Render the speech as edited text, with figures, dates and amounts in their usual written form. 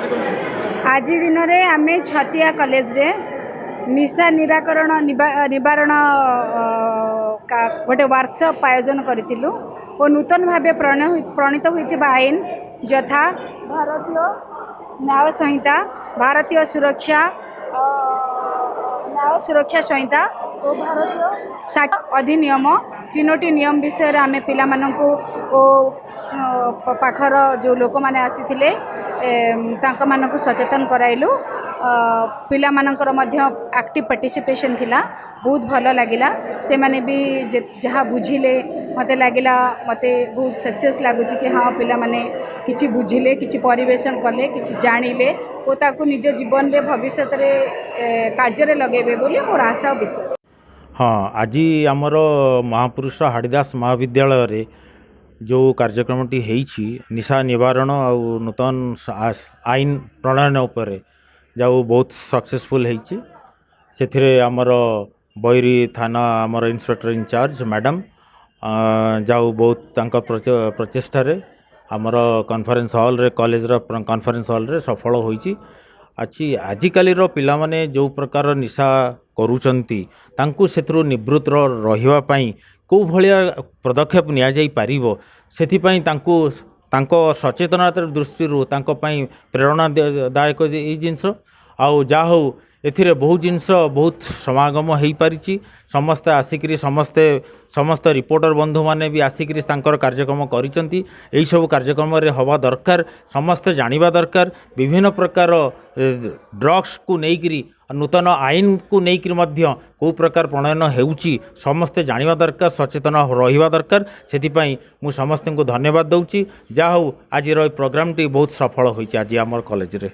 आज दिन में आम छतिया कॉलेज रे निशा निराकरण निवारण गोटे वर्कशॉप आयोजन करूँ और नूतन भाव प्रणीत होता आईन यथा भारतीय न्याय संहिता भारतीय सुरक्षा संहिता और भारतीय साक्ष्य अधिनियम तीनोटी नियम विषय रे आमे पिला माननकु ओ पाखर जो लोक माने आसीथिले तांका माननकु सचेतन कराइलु पिला माननकर मध्य एक्टिव पार्टिसिपेशन थिला बहुत भल लागिला से माने भी जहाँ बुझिले मते लागिला मते बहुत सक्सेस लागुची कि हाँ पिला माने किछि बुझिले किछि परिवेशन कले किछि जानिले ओ ताकु निज जीवन रे भविष्य रे कार्य रे लगेबे बोली मोर आशा और विश्वास। हाँ आज आमर महापुरुष हाड़ीदास महाविद्यालय रे जो कार्यक्रमटी होईछि निशा निवारण और नूतन आईन प्रणयन उपर जाऊ बहुत सक्सेसफुल होईछि से आमर बैरी थाना आमर इंस्पेक्टर इंचार्ज मैडम जाऊ बहुत तांका प्रचेष्टा रे आमर कॉन्फ्रेंस हॉल रे कॉलेज रो कॉन्फ्रेंस हॉल रे सफल होईछि। आजिकाली पिला माने जो प्रकार निशा करूचंती तांकु सेथरो निवृत्त रहिबा पई को भलिया पदक्षेप निया जाई पारिबो सेथिपई तांकु तांको सचेतनता दृष्टि तांको पई प्रेरणादायक ए जिनस आउ जा हो एथिरे बहुत जिनस बहुत समागम हो पारिछि समस्त आसिकरी समस्त रिपोर्टर बंधु माने भी आसिकरी तांकर कार्यक्रम करिसंती एई सब कार्यक्रम रे हवा दरकार समस्त जानिबा दरकार विभिन्न प्रकार ड्रग्स को नेइकरी नूतन आईन को नेइकरी मध्य को प्रकार प्रणयन हेउची समस्ते जानिबा दरकार सचेतन रहिबा दरकार सेथिपई मु समस्त को धन्यवाद दउची जा हो आज प्रोग्राम टी बहुत सफल होईची आज हमर कॉलेज रे।